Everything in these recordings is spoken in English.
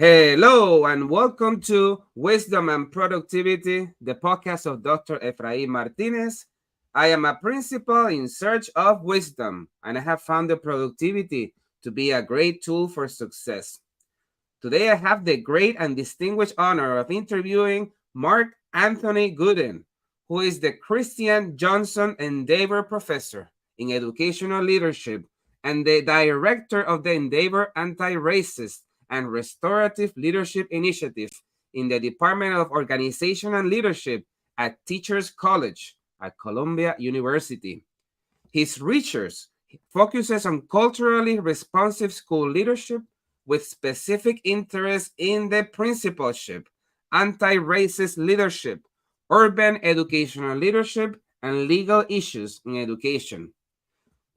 Hello and welcome to Wisdom and Productivity, the podcast of Dr. Efraín Martinez. I am a principal in search of wisdom, and I have found the productivity to be a great tool for success. Today, I have the great and distinguished honor of interviewing Mark Anthony Gooden, who is the Christian Johnson Endeavor Professor in Educational Leadership and the Director of the Endeavor Antiracist and Restorative Leadership Initiative in the Department of Organization and Leadership at Teachers College at Columbia University. His research focuses on culturally responsive school leadership with specific interest in the principalship, anti-racist leadership, urban educational leadership, and legal issues in education.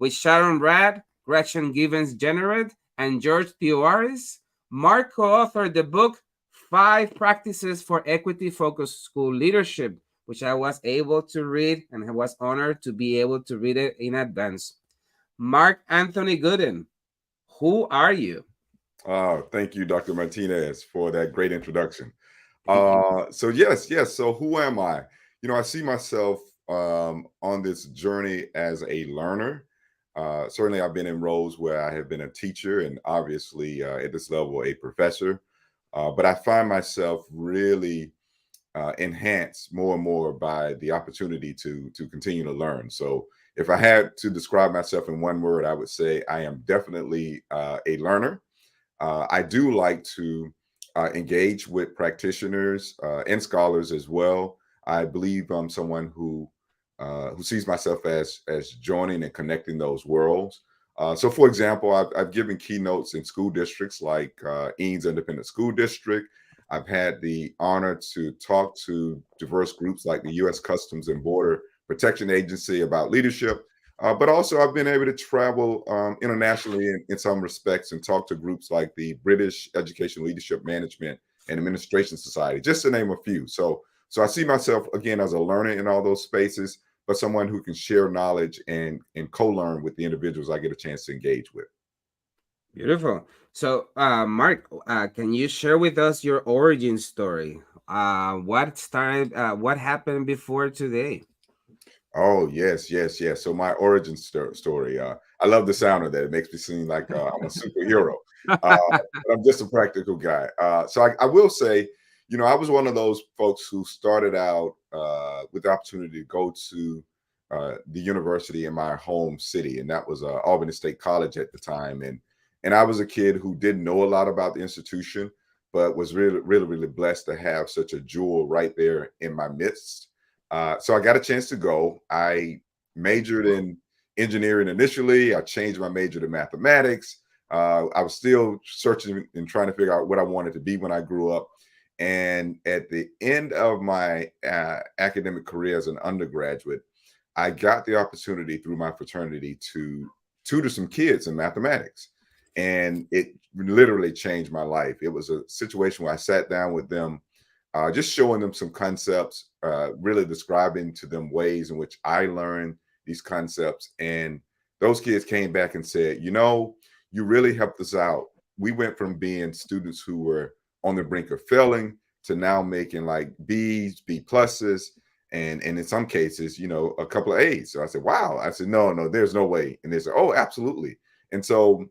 With Sharon Radd, Gretchen Givens Generett, and George Theoharis, Mark co-authored the book Five Practices for Equity-Focused School Leadership, which I was able to read and I was honored to be able to read it in advance. Mark Anthony Gooden, who are you? Thank you, Dr. Martinez, for that great introduction. So who am I? I see myself on this journey as a learner. Certainly, I've been in roles where I have been a teacher and obviously at this level, a professor. But I find myself really enhanced more and more by the opportunity to continue to learn. So if I had to describe myself in one word, I would say I am definitely a learner. I do like to engage with practitioners and scholars as well. I believe I'm someone who sees myself as joining and connecting those worlds. So, for example, I've given keynotes in school districts like Eanes Independent School District. I've had the honor to talk to diverse groups like the U.S. Customs and Border Protection Agency about leadership. But also, I've been able to travel internationally in some respects and talk to groups like the British Education Leadership Management and Administration Society, just to name a few. So I see myself again as a learner in all those spaces, but someone who can share knowledge and co-learn with the individuals I get a chance to engage with. Beautiful. So, Mark, can you share with us your origin story? What happened before today? Oh, yes. So my origin story. I love the sound of that. It makes me seem like I'm a superhero, but I'm just a practical guy. So I will say, I was one of those folks who started out with the opportunity to go to the university in my home city, and that was Albany State College at the time. And I was a kid who didn't know a lot about the institution, but was really blessed to have such a jewel right there in my midst. So I got a chance to go. I majored in engineering initially. I changed my major to mathematics. I was still searching and trying to figure out what I wanted to be when I grew up. And at the end of my academic career as an undergraduate, I got the opportunity through my fraternity to tutor some kids in mathematics. And it literally changed my life. It was a situation where I sat down with them, just showing them some concepts, really describing to them ways in which I learned these concepts. And those kids came back and said, you really helped us out. We went from being students who were on the brink of failing to now making like B's, B pluses, and in some cases, a couple of A's. So I said, wow. I said, no, there's no way. And they said, oh, absolutely. And so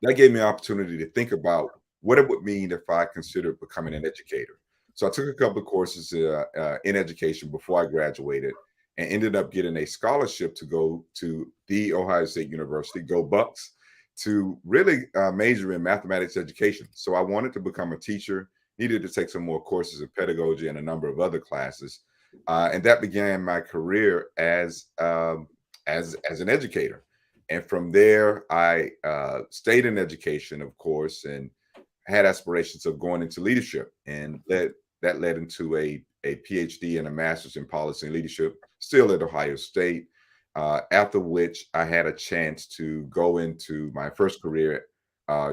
that gave me an opportunity to think about what it would mean if I considered becoming an educator. So I took a couple of courses in education before I graduated and ended up getting a scholarship to go to the Ohio State University, go Bucks, to really major in mathematics education. So I wanted to become a teacher, needed to take some more courses in pedagogy and a number of other classes. And that began my career as an educator. And from there, I stayed in education, of course, and had aspirations of going into leadership. And that led into a PhD and a master's in policy and leadership, still at Ohio State. After which I had a chance to go into my first career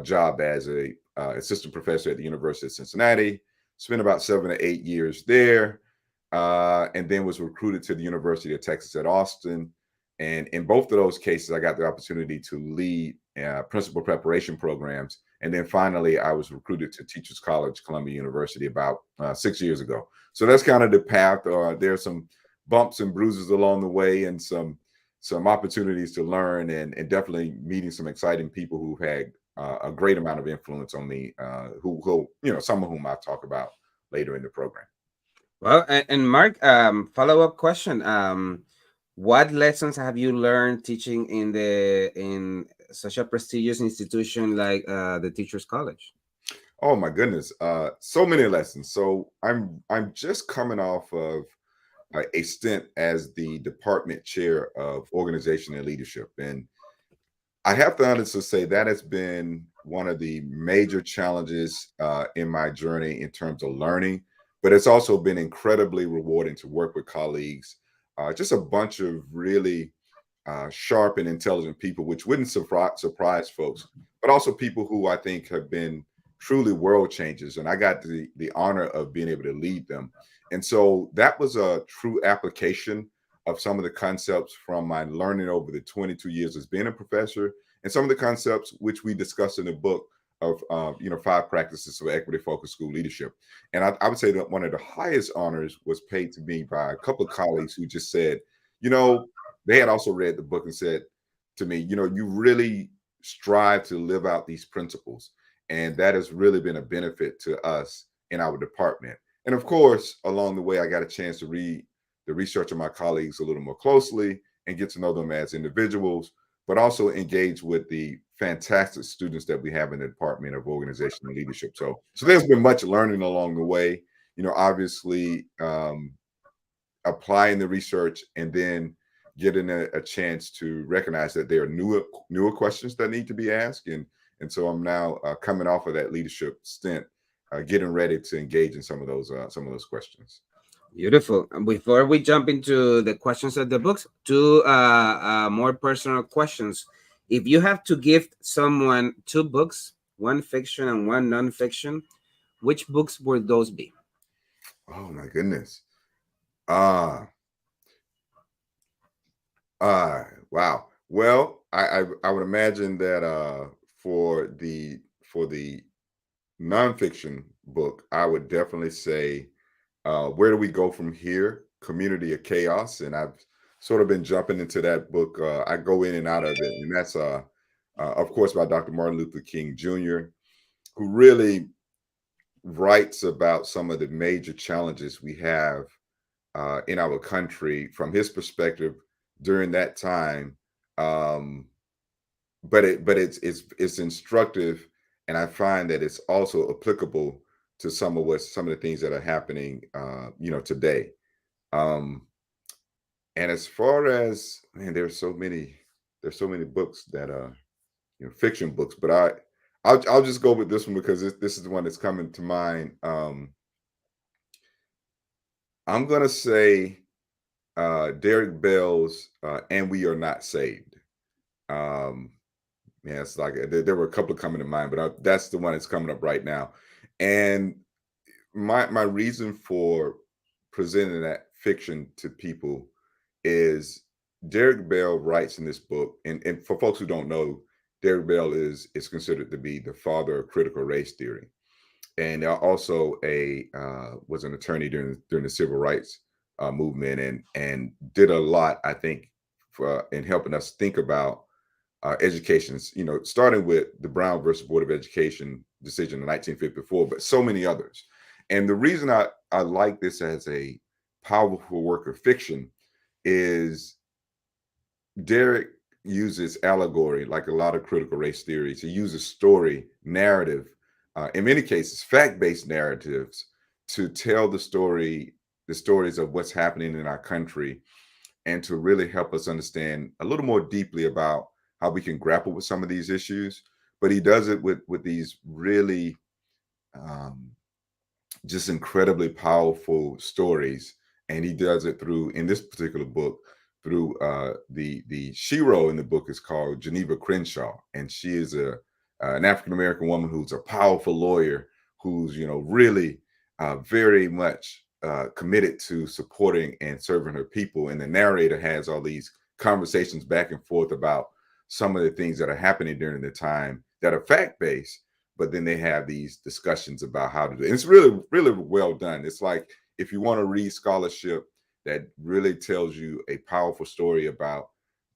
job as a assistant professor at the University of Cincinnati. Spent about 7 to 8 years there, and then was recruited to the University of Texas at Austin. And in both of those cases, I got the opportunity to lead principal preparation programs And then finally, I was recruited to Teachers College, Columbia University, about 6 years ago. So that's kind of the path. There are some bumps and bruises along the way, and some opportunities to learn, and definitely meeting some exciting people who've had a great amount of influence on me, who some of whom I'll talk about later in the program. Well, and Mark, follow-up question. What lessons have you learned teaching in such a prestigious institution like the Teachers College? Oh my goodness, so many lessons. So I'm just coming off of a stint as the department chair of organization and leadership, and I have to honestly say that has been one of the major challenges in my journey in terms of learning, but it's also been incredibly rewarding to work with colleagues, just a bunch of really sharp and intelligent people, which wouldn't surprise folks, but also people who I think have been truly world changers. And I got the honor of being able to lead them. And so that was a true application of some of the concepts from my learning over the 22 years as being a professor, and some of the concepts which we discussed in the book of 5 practices for equity focused school leadership. And I would say that one of the highest honors was paid to me by a couple of colleagues who just said, you know, they had also read the book and said to me, you really strive to live out these principles. And that has really been a benefit to us in our department. And of course, along the way, I got a chance to read the research of my colleagues a little more closely and get to know them as individuals, but also engage with the fantastic students that we have in the Department of Organization and Leadership. So there's been much learning along the way, obviously applying the research and then getting a chance to recognize that there are newer questions that need to be asked. And so I'm now coming off of that leadership stint, getting ready to engage in some of those questions. Beautiful. And before we jump into the questions of the books, two more personal questions. If you have to gift someone 2 books, one fiction and one nonfiction, which books would those be? Oh my goodness. Wow. Well, I would imagine that for the nonfiction book, I would definitely say Where Do We Go From Here? Community of Chaos. And I've sort of been jumping into that book. I go in and out of it. And that's of course by Dr. Martin Luther King Jr., who really writes about some of the major challenges we have in our country from his perspective during that time. Um, but it's instructive, and I find that it's also applicable to some of the things that are happening, today. Um, and as far as man, there's so many books that fiction books, but I'll just go with this one because this is the one that's coming to mind. I'm gonna say Derek Bell's "And We Are Not Saved." Um, yeah, it's like there were a couple coming to mind, but that's the one that's coming up right now. And my reason for presenting that fiction to people is Derek Bell writes in this book, and for folks who don't know, Derek Bell is considered to be the father of critical race theory, and also was an attorney during the civil rights movement, and did a lot, I think, in helping us think about education, starting with the Brown versus Board of Education decision in 1954, but so many others. And the reason I like this as a powerful work of fiction is Derek uses allegory, like a lot of critical race theories. He uses story, narrative, in many cases, fact-based narratives to tell the stories of what's happening in our country, and to really help us understand a little more deeply about how we can grapple with some of these issues. But he does it with these really just incredibly powerful stories, and he does it through, in this particular book, through the shero in the book is called Geneva Crenshaw, and she is an African American woman who's a powerful lawyer who's really very much committed to supporting and serving her people. And the narrator has all these conversations back and forth about some of the things that are happening during the time that are fact based, but then they have these discussions about how to do it. And it's really, really well done. It's like if you want to read scholarship that really tells you a powerful story about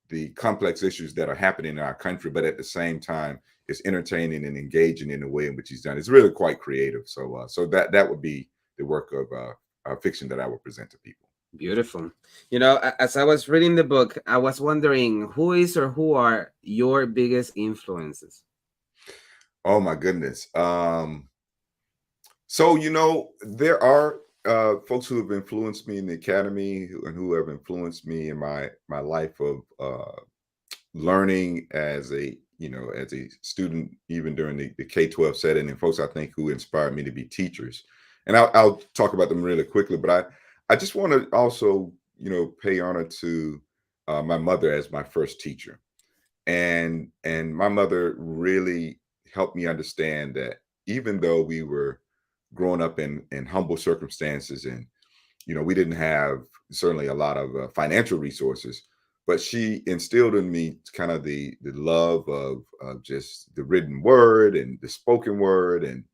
the complex issues that are happening in our country, but at the same time, it's entertaining and engaging in the way in which he's done. It's really quite creative. So that would be the work of fiction that I would present to people. Beautiful. You know, as I was reading the book, I was wondering who is or who are your biggest influences? Oh my goodness. So there are folks who have influenced me in the academy and who have influenced me in my life of learning as a student, even during the K-12 setting, and folks I think who inspired me to be teachers. And I'll talk about them really quickly, but I just want to also pay honor to my mother as my first teacher, and my mother really helped me understand that even though we were growing up in humble circumstances, and we didn't have certainly a lot of financial resources, but she instilled in me kind of the love of just the written word and the spoken word, and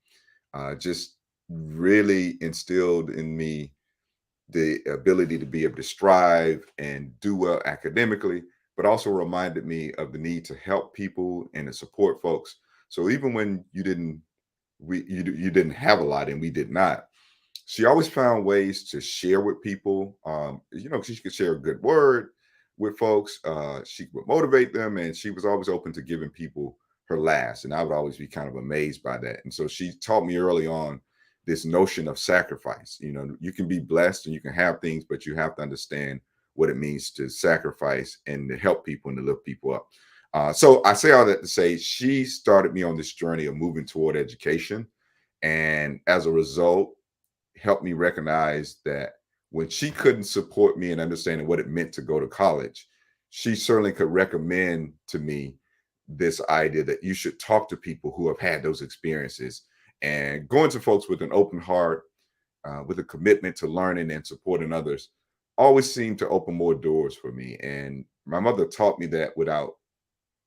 just really instilled in me the ability to be able to strive and do well academically, but also reminded me of the need to help people and to support folks. So even when you didn't have a lot and we did not, she always found ways to share with people. She could share a good word with folks. She would motivate them, and she was always open to giving people her last. And I would always be kind of amazed by that. And so she taught me early on this notion of sacrifice. You can be blessed and you can have things, but you have to understand what it means to sacrifice and to help people and to lift people up. So I say all that to say she started me on this journey of moving toward education. And as a result, helped me recognize that when she couldn't support me in understanding what it meant to go to college, she certainly could recommend to me this idea that you should talk to people who have had those experiences, and going to folks with an open heart, with a commitment to learning and supporting others, always seemed to open more doors for me. And my mother taught me that without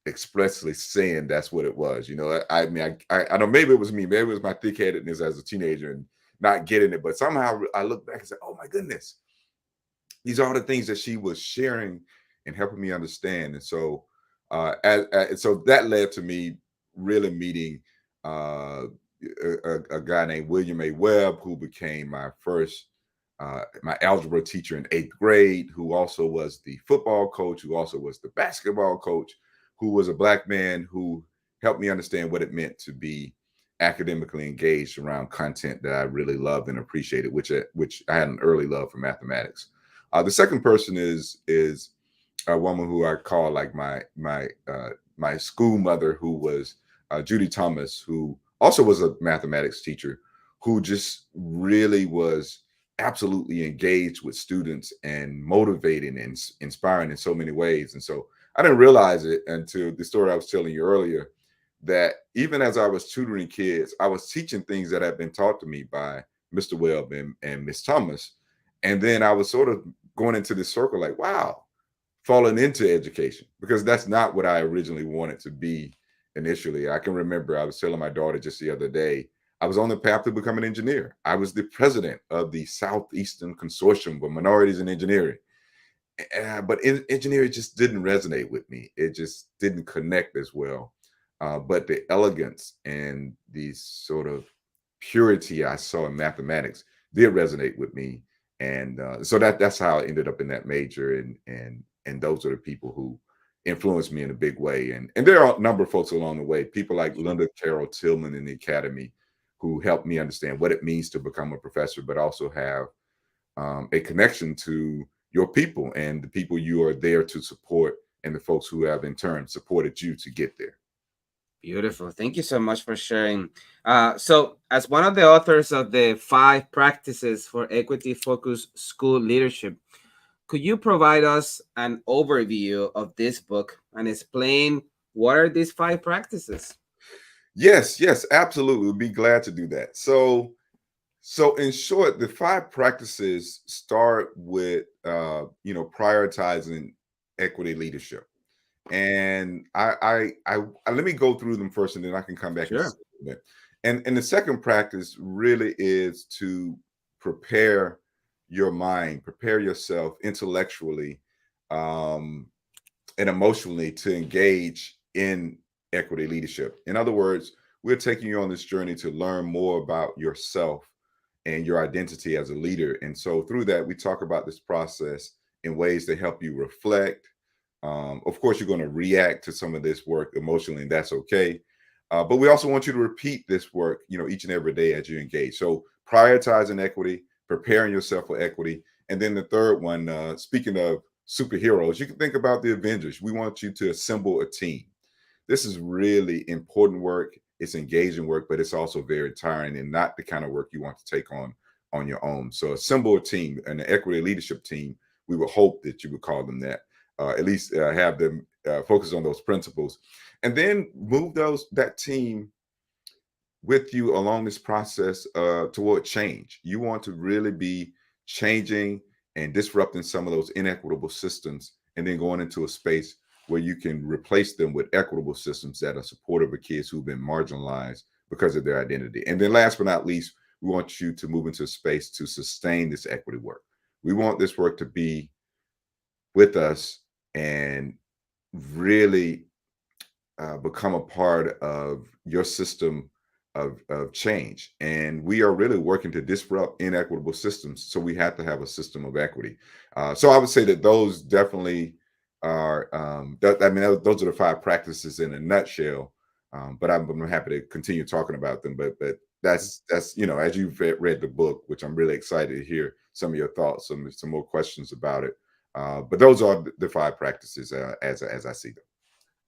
expressly saying that's what it was. I mean, I know maybe it was me, maybe it was my thick-headedness as a teenager and not getting it, but somehow I look back and say, oh my goodness, these are all the things that she was sharing and helping me understand. And so so that led to me really meeting a guy named William A. Webb, who became my algebra teacher in 8th grade, who also was the football coach, who also was the basketball coach, who was a Black man who helped me understand what it meant to be academically engaged around content that I really loved and appreciated, which I had an early love for mathematics. The second person is a woman who I call like my school mother, who was Judy Thomas, who also was a mathematics teacher, who just really was absolutely engaged with students and motivating and inspiring in so many ways. And so I didn't realize it until the story I was telling you earlier, that even as I was tutoring kids, I was teaching things that had been taught to me by Mr. Webb and Miss Thomas. And then I was sort of going into this circle like, wow, falling into education, because that's not what I originally wanted to be initially. I can remember I was telling my daughter just the other day, I was on the path to become an engineer. I was the president of the Southeastern Consortium for Minorities in Engineering. But engineering just didn't resonate with me. It just didn't connect as well. But the elegance and the sort of purity I saw in mathematics did resonate with me. And so that's how I ended up in that major. And those are the people who influenced me in a big way. And there are a number of folks along the way, people like Linda Carroll Tillman in the academy, who helped me understand what it means to become a professor, but also have a connection to your people and the people you are there to support, and the folks who have in turn supported you to get there. Beautiful. Thank you so much for sharing. So, as one of the authors of the 5 practices for equity-focused school leadership, could you provide us an overview of this book and explain what are these 5 practices? Yes, absolutely. We'd be glad to do that. So in short, the 5 practices start with prioritizing equity leadership. And I let me go through them first, and then I can come back and Sure. implement. And the second practice really is to prepare your mind, prepare yourself intellectually, um, and emotionally to engage in equity leadership. In other words, we're taking you on this journey to learn more about yourself and your identity as a leader. And so through that, we talk about this process in ways that help you reflect. Of course, you're going to react to some of this work emotionally, and that's okay. But we also want you to repeat this work, each and every day as you engage. So prioritizing equity, preparing yourself for equity, and then the third one, speaking of superheroes, you can think about the Avengers. We want you to assemble a team. This is really important work. It's engaging work, but it's also very tiring and not the kind of work you want to take on your own. So assemble a team, an equity leadership team. We would hope that you would call them that. At least have them focus on those principles, and then move that team with you along this process toward change. You want to really be changing and disrupting some of those inequitable systems, and then going into a space where you can replace them with equitable systems that are supportive of kids who've been marginalized because of their identity. And then last but not least, we want you to move into a space to sustain this equity work. We want this work to be with us and really become a part of your system of change. And we are really working to disrupt inequitable systems. So we have to have a system of equity. So I would say that those definitely are, those are the 5 practices in a nutshell. But I'm happy to continue talking about them. But that's as you've read the book, which I'm really excited to hear some of your thoughts, some more questions about it. But those are the 5 practices as I see them.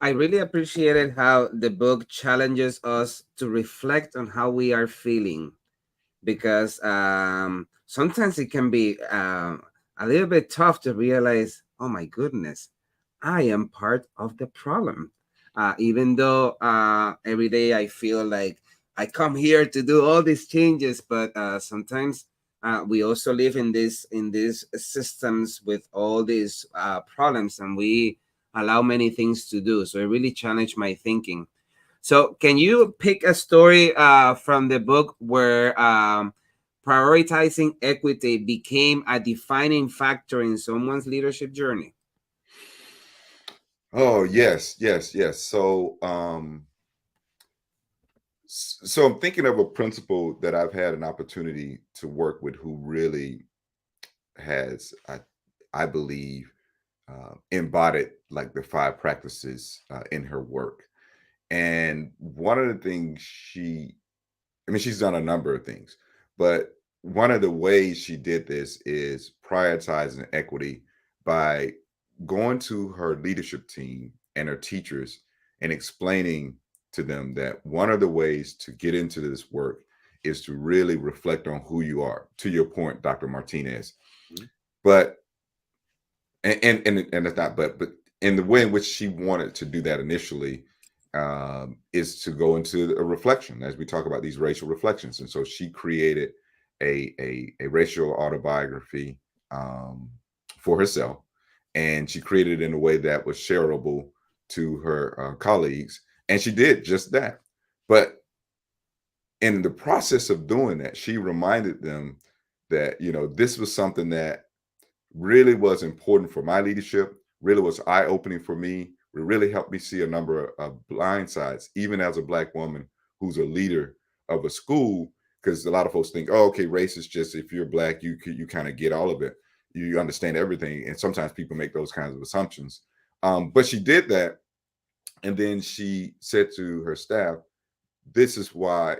I really appreciated how the book challenges us to reflect on how we are feeling, because sometimes it can be a little bit tough to realize, oh my goodness, I am part of the problem. Even though every day I feel like I come here to do all these changes, but sometimes we also live in these systems with all these problems, and we allow many things to do. So it really challenged my thinking. So, can you pick a story from the book where prioritizing equity became a defining factor in someone's leadership journey? Oh, yes, yes, yes. So I'm thinking of a principal that I've had an opportunity to work with who really has, I believe, embodied like the 5 practices in her work. And one of the things she's done a number of things, but one of the ways she did this is prioritizing equity by going to her leadership team and her teachers and explaining to them that one of the ways to get into this work is to really reflect on who you are. To your point, Dr. Martinez. Mhm. But and it's not but in the way in which she wanted to do that initially is to go into a reflection as we talk about these racial reflections. And so she created a racial autobiography for herself, and she created it in a way that was shareable to her colleagues, and she did just that. But in the process of doing that, she reminded them that this was something that really was important for my leadership, really was eye-opening for me. It really helped me see a number of blind sides, even as a Black woman who's a leader of a school, because a lot of folks think, oh, okay, race is just if you're Black, you kind of get all of it. You understand everything. And sometimes people make those kinds of assumptions. But she did that. And then she said to her staff, this is what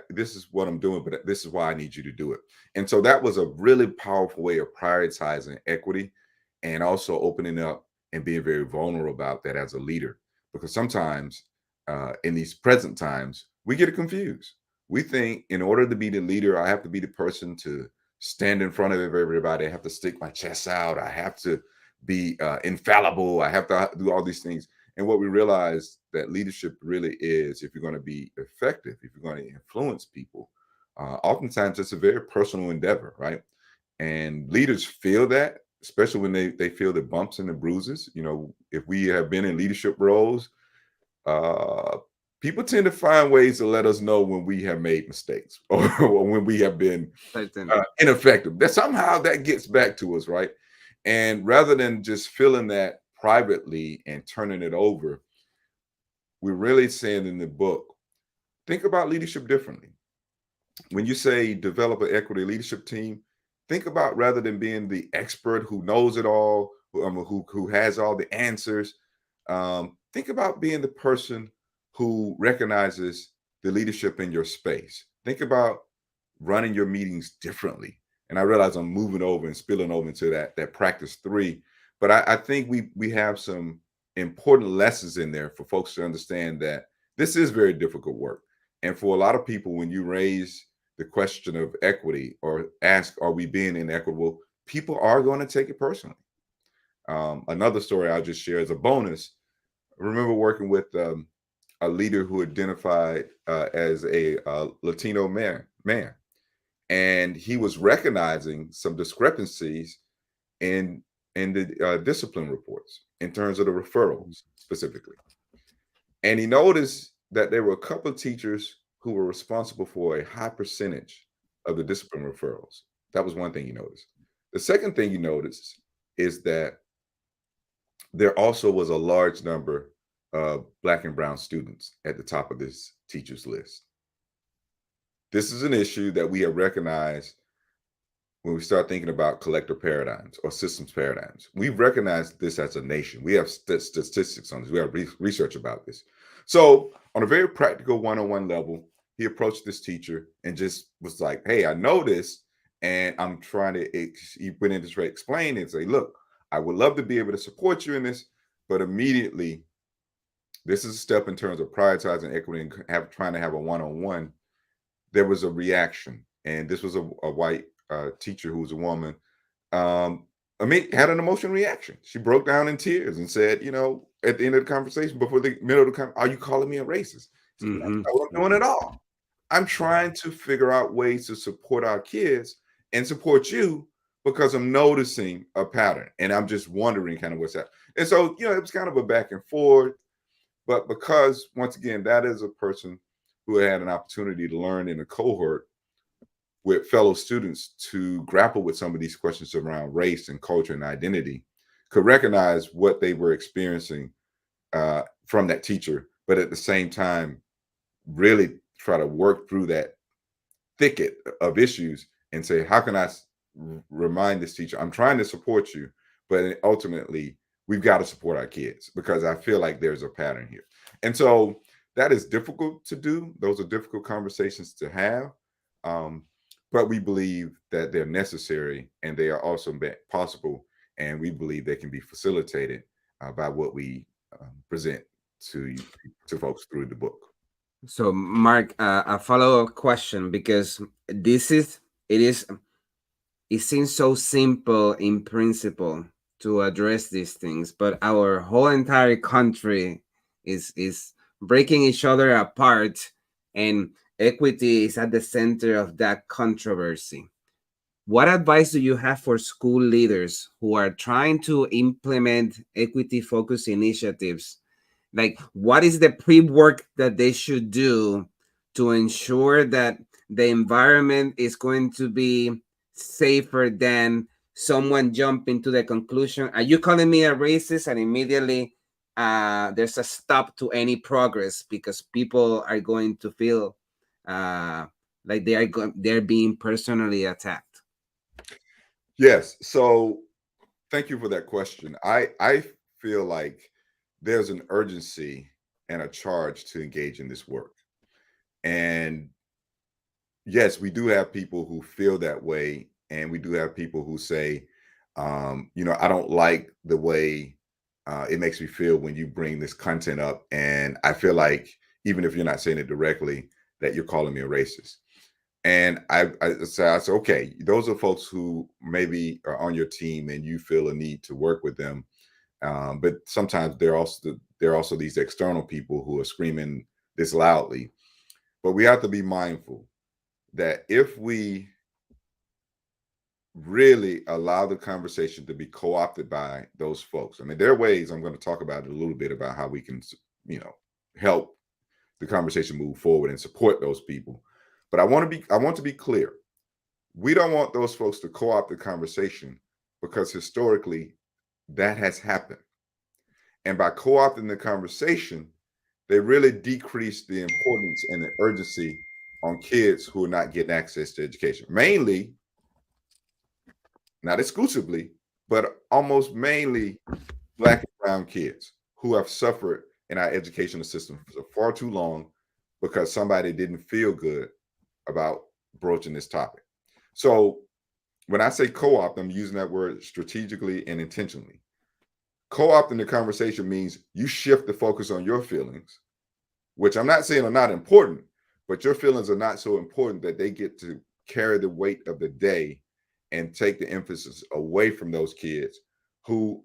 I'm doing, but this is why I need you to do it. And so that was a really powerful way of prioritizing equity and also opening up and being very vulnerable about that as a leader. Because sometimes in these present times, we get confused. We think in order to be the leader, I have to be the person to stand in front of everybody. I have to stick my chest out. I have to be infallible. I have to do all these things. And what we realize that leadership really is, if you're going to be effective, if you're going to influence people, oftentimes it's a very personal endeavor, right? And leaders feel that, especially when they feel the bumps and the bruises. If we have been in leadership roles, uh, people tend to find ways to let us know when we have made mistakes or when we have been Certainly. ineffective. That somehow that gets back to us, right? And rather than just feeling that privately and turning it over, we're really saying in the book, think about leadership differently. When you say develop an equity leadership team, think about rather than being the expert who knows it all, who has all the answers, think about being the person who recognizes the leadership in your space. Think about running your meetings differently. And I realize I'm moving over and spilling over into that practice 3, but I think we have some important lessons in there for folks to understand that this is very difficult work. And for a lot of people, when you raise the question of equity or ask, are we being inequitable? People are going to take it personally. Another story I'll just share as a bonus. I remember working with a leader who identified as a Latino man, and he was recognizing some discrepancies in the discipline reports in terms of the referrals specifically. And he noticed that there were a couple of teachers who were responsible for a high percentage of the discipline referrals. That was one thing he noticed. The second thing he noticed is that there also was a large number of Black and brown students at the top of this teacher's list. This is an issue that we have recognized when we start thinking about collective paradigms or systems paradigms. We've recognized this as a nation. We have statistics on this. We have research about this. So on a very practical one-on-one level, he approached this teacher and just was like, hey, I know this, and I'm trying to, he went in to explain and say, look, I would love to be able to support you in this, but immediately, this is a step in terms of prioritizing equity and trying to have a one-on-one. There was a reaction, and this was a white teacher who was a woman. Had an emotional reaction. She broke down in tears and said, at the end of the conversation, before the middle of the conversation, are you calling me a racist? Said, that's not what I'm doing at all. I'm trying to figure out ways to support our kids and support you because I'm noticing a pattern and I'm just wondering kind of what's that. And so, it was kind of a back and forth, but because once again, that is a person who had an opportunity to learn in a cohort with fellow students to grapple with some of these questions around race and culture and identity, could recognize what they were experiencing from that teacher, but at the same time, really try to work through that thicket of issues and say, how can I remind this teacher, I'm trying to support you, but ultimately we've got to support our kids because I feel like there's a pattern here. And so that is difficult to do. Those are difficult conversations to have. But we believe that they're necessary and they are also possible. And we believe they can be facilitated by what we present to folks through the book. So, Mark, a follow-up question, because it seems so simple in principle to address these things, but our whole entire country is breaking each other apart, and equity is at the center of that controversy. What advice do you have for school leaders who are trying to implement equity-focused initiatives? Like, what is the pre-work that they should do to ensure that the environment is going to be safer than someone jumping to the conclusion, are you calling me a racist? And immediately there's a stop to any progress because people are going to feel like they're being personally attacked. Yes. So thank you for that question. I feel like there's an urgency and a charge to engage in this work. And yes, we do have people who feel that way. And we do have people who say, I don't like the way it makes me feel when you bring this content up. And I feel like, even if you're not saying it directly, that you're calling me a racist. And I said, okay, those are folks who maybe are on your team and you feel a need to work with them. But sometimes there are also these external people who are screaming this loudly. But we have to be mindful that if we really allow the conversation to be co-opted by those folks, I mean, there are ways, I'm going to talk about it a little bit about how we can, help the conversation move forward and support those people. But I want to be clear. We don't want those folks to co-opt the conversation, because historically that has happened. And by co-opting the conversation, they really decrease the importance and the urgency on kids who are not getting access to education. Mainly, not exclusively, but almost mainly Black and brown kids who have suffered in our educational system for far too long because somebody didn't feel good about broaching this topic. So when I say co-opt, I'm using that word strategically and intentionally. Co-opting the conversation means you shift the focus on your feelings, which I'm not saying are not important, but your feelings are not so important that they get to carry the weight of the day and take the emphasis away from those kids who,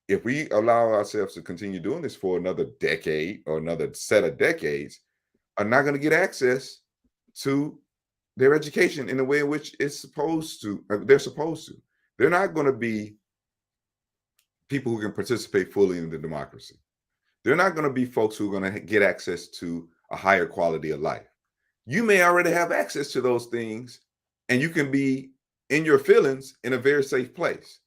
if we allow ourselves to continue doing this for another decade or another set of decades, are not going to get access to their education in the way in which it's supposed to. They're supposed to. They're not going to be people who can participate fully in the democracy. They're not going to be folks who are going to get access to a higher quality of life. You may already have access to those things, and you can be in your feelings in a very safe place.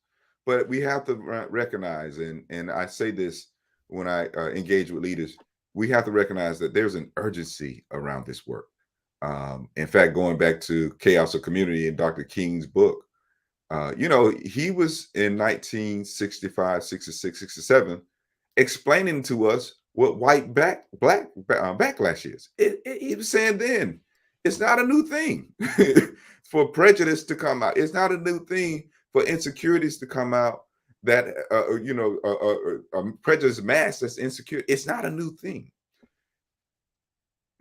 But we have to recognize, and I say this when I engage with leaders, we have to recognize that there's an urgency around this work. In fact, going back to Chaos of Community in Dr. King's book, he was in 1965, 66, 67, explaining to us what white backlash is. He was saying then, it's not a new thing for prejudice to come out. It's not a new thing for insecurities to come out, that prejudice mask that's insecure. It's not a new thing.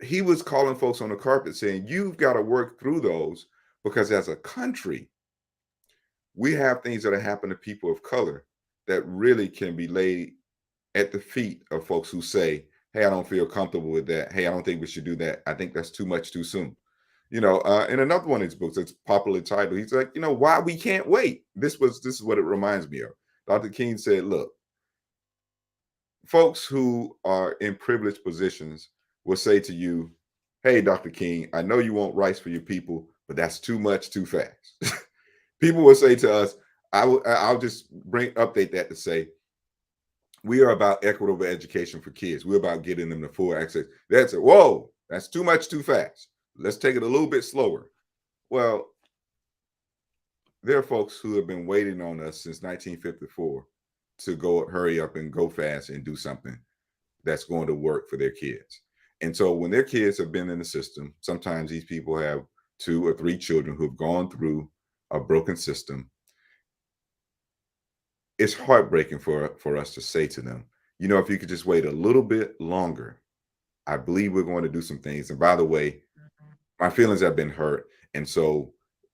He was calling folks on the carpet saying, you've got to work through those, because as a country, we have things that are happening to people of color that really can be laid at the feet of folks who say, hey, I don't feel comfortable with that. Hey, I don't think we should do that. I think that's too much too soon. In another one of his books that's popularly titled, he's like, why we can't wait. This is what it reminds me of. Dr. King said, look, folks who are in privileged positions will say to you, hey, Dr. King, I know you want rights for your people, but that's too much too fast. People will say to us, I'll just update that to say, we are about equitable education for kids. We're about getting them to full access. That's it. Whoa, that's too much too fast. Let's take it a little bit slower. Well, there are folks who have been waiting on us since 1954 to go hurry up and go fast and do something that's going to work for their kids. And so when their kids have been in the system, sometimes these people have 2 or 3 children who've gone through a broken system. It's heartbreaking for us to say to them, if you could just wait a little bit longer, I believe we're going to do some things. And by the way, my feelings have been hurt. And so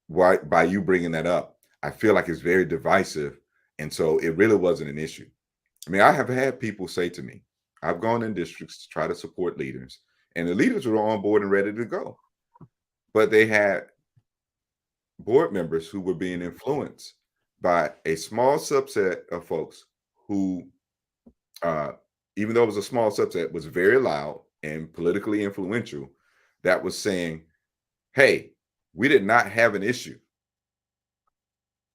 by you bringing that up, I feel like it's very divisive. And so it really wasn't an issue. I mean, I have had people say to me, I've gone in districts to try to support leaders, and the leaders were on board and ready to go. But they had board members who were being influenced by a small subset of folks who, even though it was a small subset, was very loud and politically influential, that was saying, hey, we did not have an issue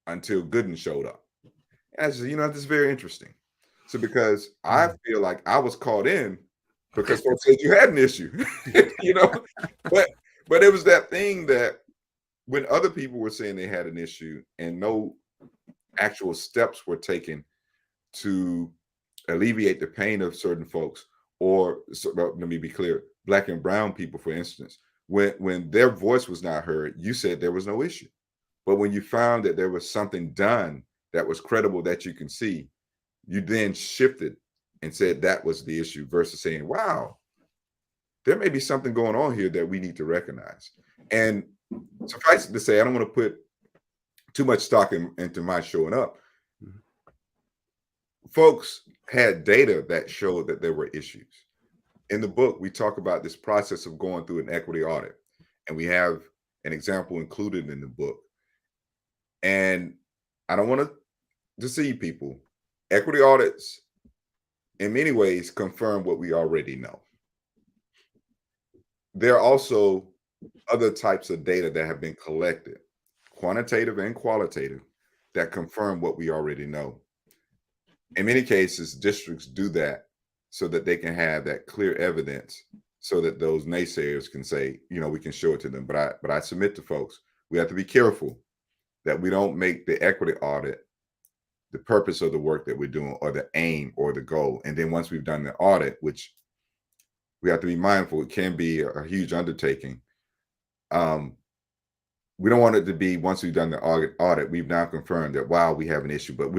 until Gooden showed up. And I said, this is very interesting. So because I feel like I was caught in because folks said you had an issue, but it was that thing that when other people were saying they had an issue and no actual steps were taken to alleviate the pain of certain folks, or let me be clear, Black and brown people, for instance, when their voice was not heard, you said there was no issue. But when you found that there was something done that was credible that you can see, you then shifted and said that was the issue versus saying, wow, there may be something going on here that we need to recognize. And suffice it to say, I don't want to put too much stock into my showing up. Folks had data that showed that there were issues. In the book, we talk about this process of going through an equity audit, and we have an example included in the book. And I don't want to deceive people. Equity audits, in many ways, confirm what we already know. there are also other types of data that have been collected, quantitative and qualitative, that confirm what we already know. In many cases, districts do that so that they can have that clear evidence so that those naysayers can say, we can show it to them. But I submit to folks, we have to be careful that we don't make the equity audit the purpose of the work that we're doing, or the aim or the goal. And then once we've done the audit, which we have to be mindful, it can be a huge undertaking. We don't want it to be, once we've done the audit, we've now confirmed that, wow, we have an issue, but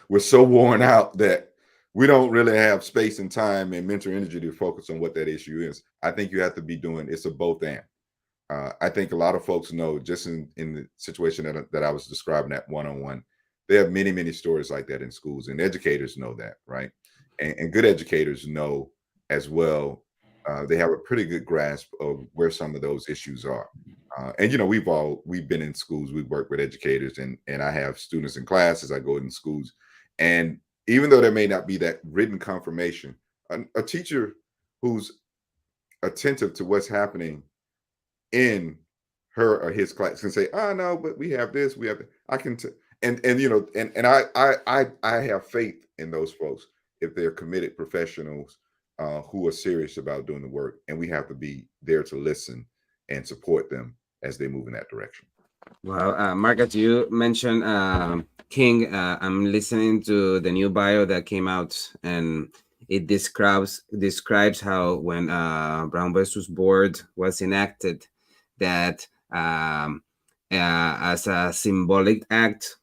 we're so worn out that we don't really have space and time and mental energy to focus on what that issue is. I think you have to be doing, it's a both and. I think a lot of folks know, just in the situation that I was describing, that one-on-one, there are many, many stories like that in schools, and educators know that, right? And good educators know as well. They have a pretty good grasp of where some of those issues are. And we've been in schools, we've worked with educators, and I have students in classes, I go in schools, and even though there may not be that written confirmation, a teacher who's attentive to what's happening in her or his class can say, "Oh no, but we have this, we have that." I can, and I have faith in those folks if they're committed professionals who are serious about doing the work, and we have to be there to listen and support them as they move in that direction. Well, Margaret, you mentioned King. I'm listening to the new bio that came out, and it describes how when Brown versus Board was enacted, that as a symbolic act,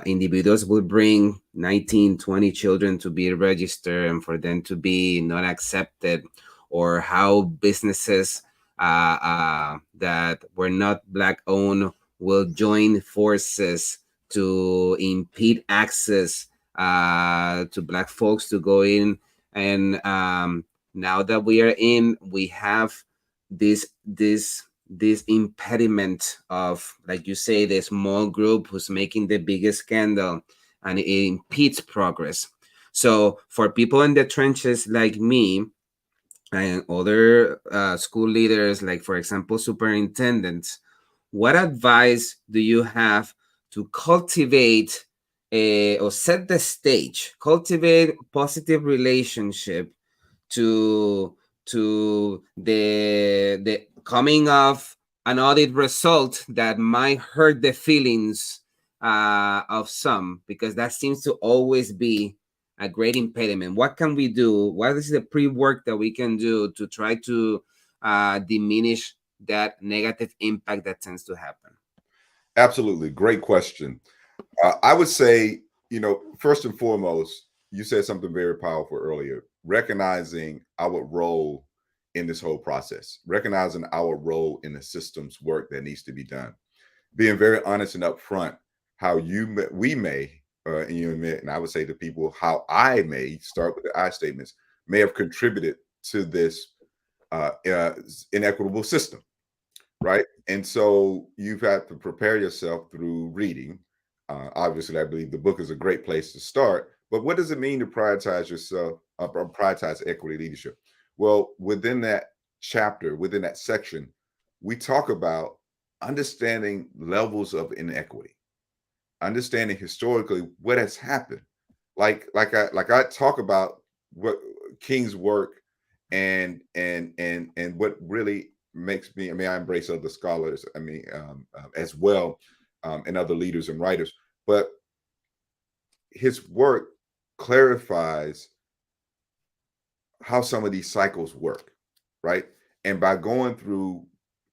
individuals would bring 19, 20 children to be registered and for them to be not accepted, or how businesses that were not Black owned will join forces to impede access to Black folks to go in. And now that we are in, we have this impediment of, like you say, the small group who's making the biggest scandal, and it impedes progress. So for people in the trenches like me and other school leaders, like for example superintendents, what advice do you have to cultivate or set the stage, cultivate positive relationship to the coming of an audit result that might hurt the feelings of some, because that seems to always be a great impediment? What can we do? What is the pre-work that we can do to try to diminish that negative impact that tends to happen? Absolutely, great question. I would say, first and foremost, you said something very powerful earlier, recognizing our role in this whole process, recognizing our role in the systems work that needs to be done, being very honest and upfront how we may, and you admit, and I would say to people how I may, start with the I statements, may have contributed to this inequitable system, right? And so you've had to prepare yourself through reading. Obviously, I believe the book is a great place to start. But what does it mean to prioritize yourself, prioritize equity leadership? Well, within that chapter, within that section, we talk about understanding levels of inequity, understanding historically what has happened. Like I talk about what King's work and what really makes me. I mean, I embrace other scholars. I mean, as well, and other leaders and writers. But his work clarifies how some of these cycles work, right? And by going through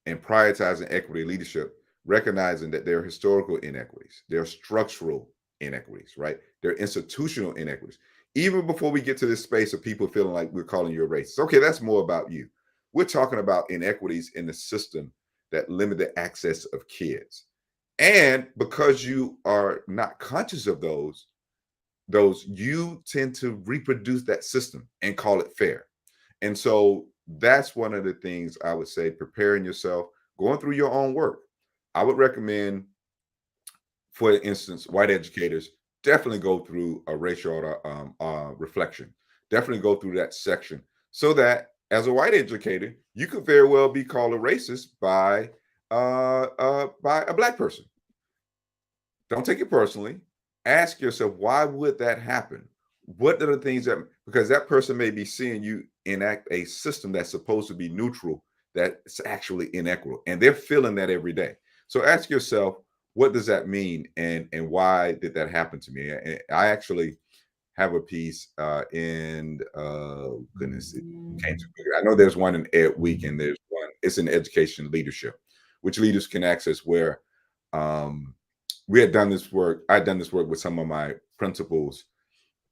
and prioritizing equity leadership, recognizing that there are historical inequities, there are structural inequities, right? There are institutional inequities. Even before we get to this space of people feeling like we're calling you a racist, okay, that's more about you. We're talking about inequities in the system that limit the access of kids. And because you are not conscious of those you tend to reproduce that system and call it fair. And so that's one of the things I would say, preparing yourself, going through your own work. I would recommend, for instance, white educators definitely go through a racial reflection. Definitely go through that section so that as a white educator, you could very well be called a racist by a black person. Don't take it personally. Ask yourself, why would that happen? What are the things that, because that person may be seeing you enact a system that's supposed to be neutral, that's actually inequitable, and they're feeling that every day. So ask yourself, what does that mean, and why did that happen to me? And I actually have a piece in goodness, it came to me. I know there's one in Ed Week, and there's one. It's in education leadership, which leaders can access. Where um, we had done this work. I'd done this work with some of my principals,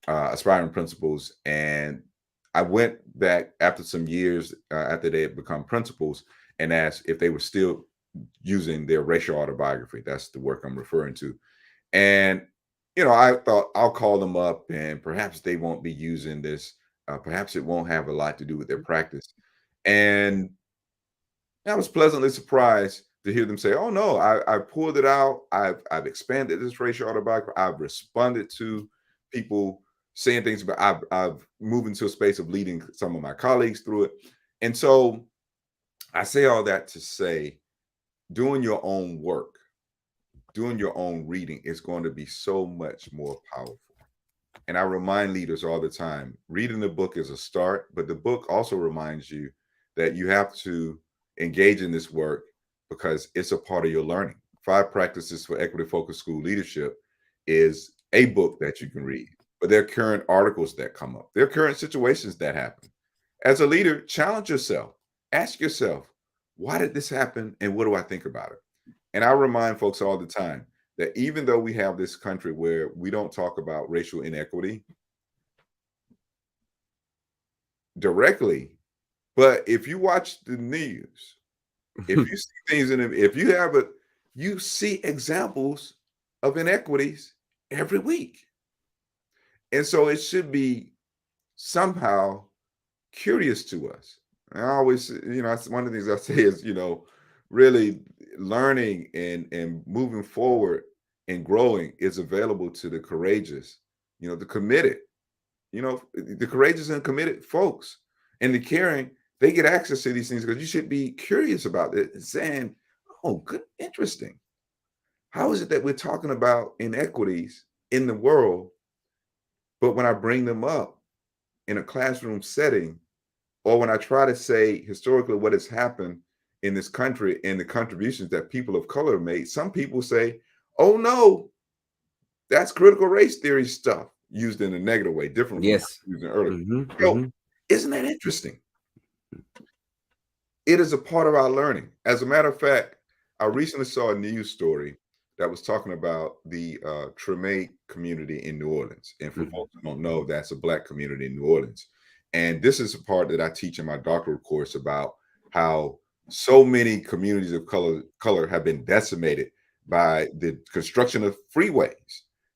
aspiring principals, and I went back after some years after they had become principals and asked if they were still using their racial autobiography. That's the work I'm referring to. And I thought I'll call them up, and perhaps they won't be using this. Perhaps it won't have a lot to do with their practice. And I was pleasantly surprised to hear them say, "Oh no, I pulled it out. I've expanded this racial autobiography. I've responded to people saying things about. I've moved into a space of leading some of my colleagues through it." And so I say all that to say, doing your own work, doing your own reading is going to be so much more powerful. And I remind leaders all the time, reading the book is a start, but the book also reminds you that you have to engage in this work because it's a part of your learning. 5 Practices for Equity Focused School Leadership is a book that you can read, but there are current articles that come up. There are current situations that happen. As a leader, challenge yourself. Ask yourself, why did this happen and what do I think about it? And I remind folks all the time that even though we have this country where we don't talk about racial inequity directly, but if you watch the news, if you see things in it, if you have it, you see examples of inequities every week. And so it should be somehow curious to us. And I always, that's one of the things I say is, really learning and moving forward and growing is available to the courageous, the committed, the courageous and committed folks. And the caring, they get access to these things because you should be curious about it and saying, oh, good, interesting. How is it that we're talking about inequities in the world, but when I bring them up in a classroom setting, or when I try to say historically what has happened in this country and the contributions that people of color made, some people say, oh no, that's critical race theory stuff used in a negative way, different from Yes. using earlier. Mm-hmm. Isn't that interesting? It is a part of our learning. As a matter of fact, I recently saw a news story that was talking about the Treme community in New Orleans. And for folks who don't know, that's a Black community in New Orleans. And this is a part that I teach in my doctoral course about how so many communities of color have been decimated by the construction of freeways.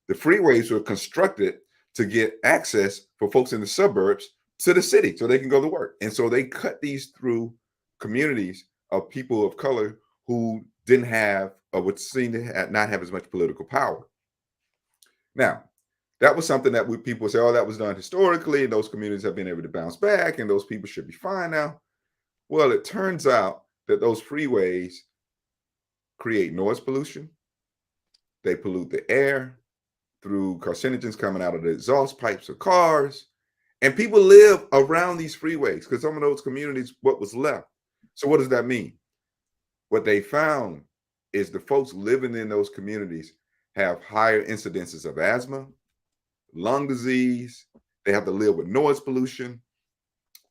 The freeways were constructed to get access for folks in the suburbs to the city so they can go to work. And so they cut these through communities of people of color who didn't have or would seem to not have as much political power. Now, that was something that people say, oh, that was done historically, and those communities have been able to bounce back, and those people should be fine now. Well, it turns out that those freeways create noise pollution. They pollute the air through carcinogens coming out of the exhaust pipes of cars. And people live around these freeways because some of those communities, what was left. So what does that mean? What they found is the folks living in those communities have higher incidences of asthma, lung disease. They have to live with noise pollution.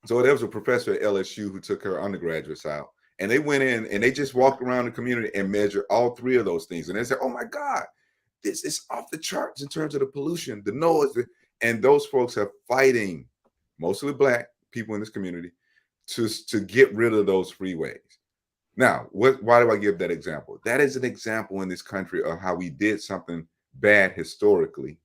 So there was a professor at LSU who took her undergraduates out, and they went in and they just walked around the community and measured all 3 of those things. And they said, oh my God, this is off the charts in terms of the pollution, the noise. And those folks are fighting, mostly Black people in this community, to get rid of those freeways. Now, why do I give that example? That is an example in this country of how we did something bad historically.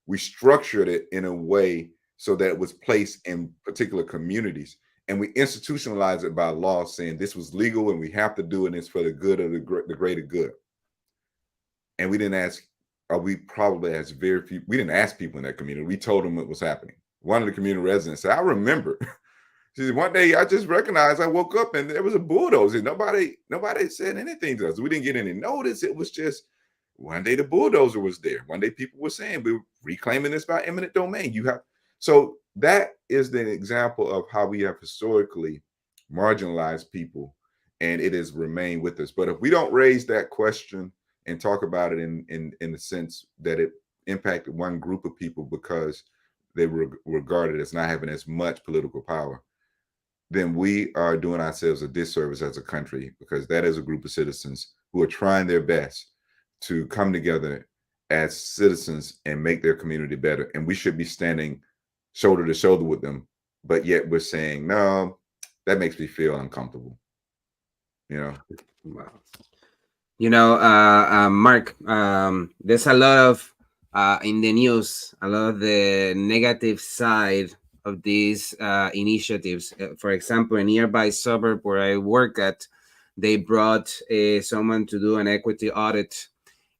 We structured it in a way so that it was placed in particular communities, and we institutionalized it by law saying this was legal and we have to do it, and it's for the good of the greater good. And we didn't ask, or we probably asked very few, we didn't ask people in that community. We told them what was happening. One of the community residents said, I remember She said, one day I just recognized I woke up and there was a bulldozer. Nobody said anything to us. We didn't get any notice. It was just one day the bulldozer was there. One day people were saying we're reclaiming this by eminent domain. You have so that is the example of how we have historically marginalized people, and it has remained with us. But if we don't raise that question and talk about it in the sense that it impacted one group of people because they were regarded as not having as much political power, then we are doing ourselves a disservice as a country, because that is a group of citizens who are trying their best to come together as citizens and make their community better. And we should be standing shoulder to shoulder with them. But yet we're saying, no, that makes me feel uncomfortable. You know? Wow. Mark, there's a lot of in the news, a lot of the negative side of these initiatives. For example, a nearby suburb where I work at, they brought someone to do an equity audit,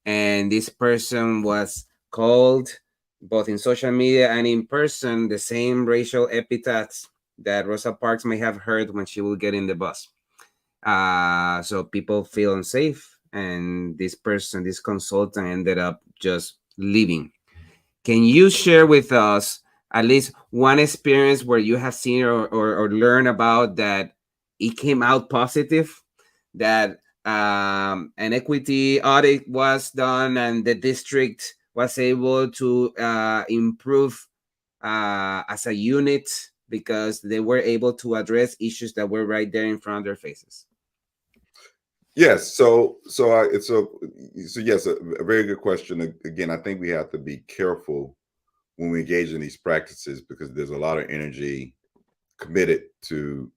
and this person was called both in social media and in person the same racial epithets that Rosa Parks may have heard when she will get in the bus. So people feel unsafe, and this person, this consultant, ended up just leaving. Can you share with us at least one experience where you have seen or learned about that it came out positive, that an equity audit was done and the district was able to improve as a unit because they were able to address issues that were right there in front of their faces? Yes. So yes, a very good question. Again, I think we have to be careful when we engage in these practices, because there's a lot of energy committed to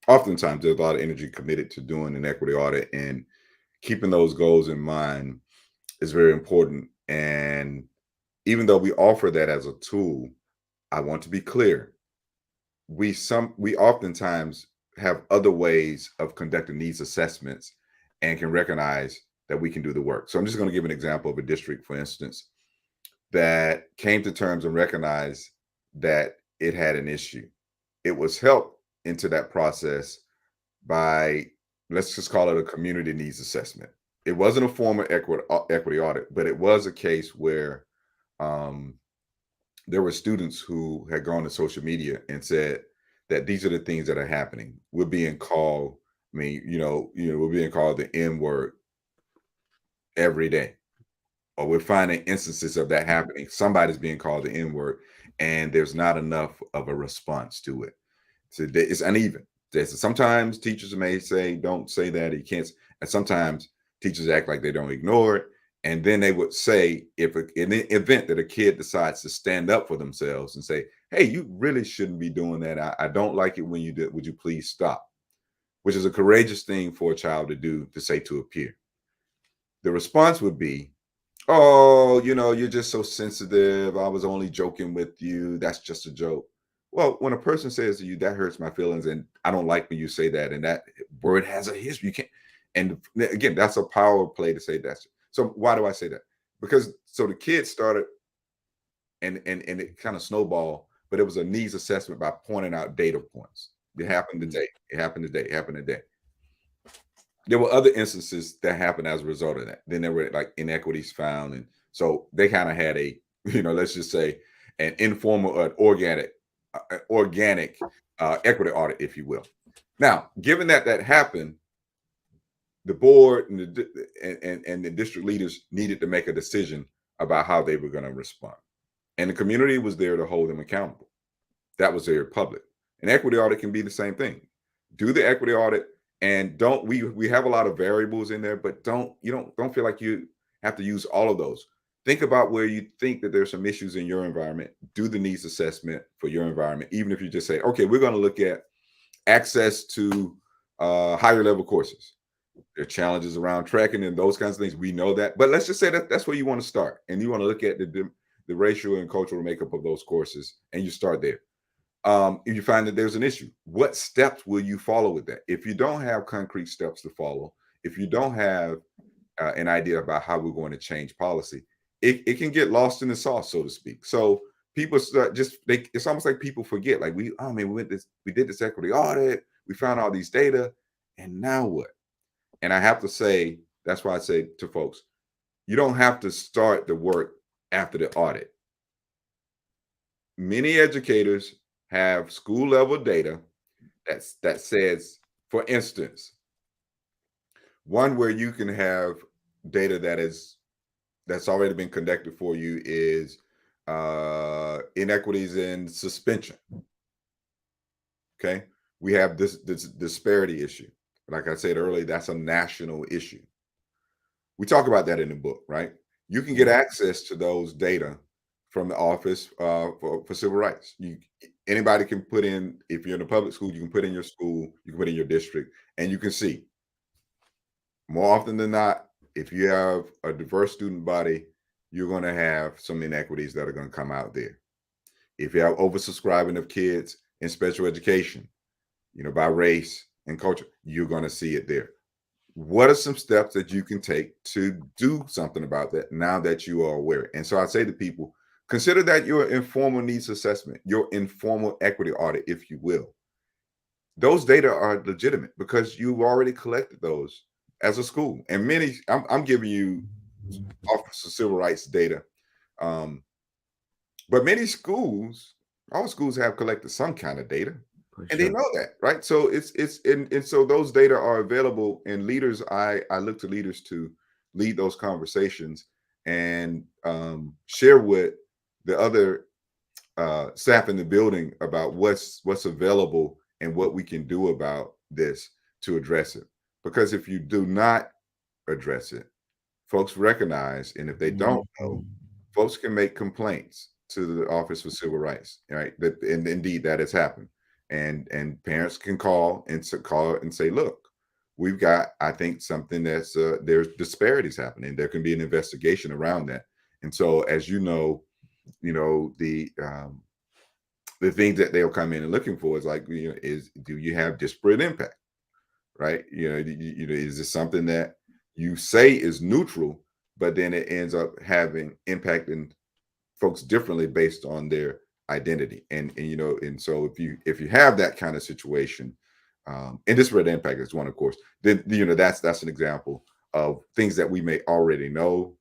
oftentimes there's a lot of energy committed to doing an equity audit, and keeping those goals in mind is very important. And even though we offer that as a tool, I want to be clear. We oftentimes have other ways of conducting these assessments and can recognize that we can do the work. So I'm just going to give an example of a district, for instance, that came to terms and recognized that it had an issue. It was helped into that process by, let's just call it a community needs assessment. It wasn't a formal equity audit, but it was a case where um, there were students who had gone to social media and said that these are the things that are happening. We're being called, we're being called the N word every day, or we're finding instances of that happening. Somebody's being called the N word, and there's not enough of a response to it. So it's uneven. Sometimes teachers may say, "Don't say that. You can't." And sometimes teachers act like they don't ignore it. And then they would say, in the event that a kid decides to stand up for themselves and say, "Hey, you really shouldn't be doing that. I don't like it when you do. Would you please stop?" Which is a courageous thing for a child to do, to say to a peer. The response would be, "Oh, you're just so sensitive. I was only joking with you. That's just a joke." Well, when a person says to you, "That hurts my feelings, and I don't like when you say that," and that word has a history, you can't. And again, that's a power play to say that. So why do I say that? Because so the kid started, and it kind of snowballed, but it was a needs assessment by pointing out data points. It happened today. It happened today. It happened today. There were other instances that happened as a result of that. Then there were like inequities found, and so they kind of had a, let's just say, an informal, organic equity audit, if you will. Now, given that happened, the board and the district leaders needed to make a decision about how they were going to respond, and the community was there to hold them accountable. That was very public. An equity audit can be the same thing. Do the equity audit, and don't we have a lot of variables in there, but don't feel like you have to use all of those. Think about where you think that there's some issues in your environment. Do the needs assessment for your environment, even if you just say, okay, we're going to look at access to higher level courses. There are challenges around tracking and those kinds of things. We know that, but let's just say that that's where you want to start, and you want to look at the racial and cultural makeup of those courses, and you start there. If you find that there's an issue, what steps will you follow with that? If you don't have concrete steps to follow, if you don't have an idea about how we're going to change policy, it can get lost in the sauce, so to speak. So people start it's almost like people forget, like oh man, we did this equity audit, we found all these data, and now what? And I have to say, that's why I say to folks, you don't have to start the work after the audit. Many educators have school level data that says, for instance, one where you can have data that's already been conducted for you is inequities in suspension. Okay, we have this disparity issue. Like I said earlier, that's a national issue. We talk about that in the book, right? You can get access to those data from the Office for Civil Rights. Anybody can put in, if you're in a public school, you can put in your school, you can put in your district, and you can see. More often than not, if you have a diverse student body, you're going to have some inequities that are going to come out there. If you have oversubscribing of kids in special education, by race and culture, you're going to see it there. What are some steps that you can take to do something about that now that you are aware? And so I say to people, consider that your informal needs assessment, your informal equity audit, if you will. Those data are legitimate because you've already collected those as a school. And many, I'm giving you Office of Civil Rights data. But many schools, all schools have collected some kind of data. And they know that, right? So and so those data are available, and leaders, I look to leaders to lead those conversations and share with the other staff in the building about what's available and what we can do about this to address it. Because if you do not address it, folks recognize, and if they don't know, folks can make complaints to the Office for Civil Rights, right? And indeed that has happened. And parents can call and say, look, we've got, I think, something that's there's disparities happening. There can be an investigation around that. And so, as the things that they'll come in and looking for is like, do you have disparate impact, right? Is this something that you say is neutral, but then it ends up having impacting folks differently based on their identity, and so if you have that kind of situation, and disparate impact is one, of course, then that's an example of things that we may already know,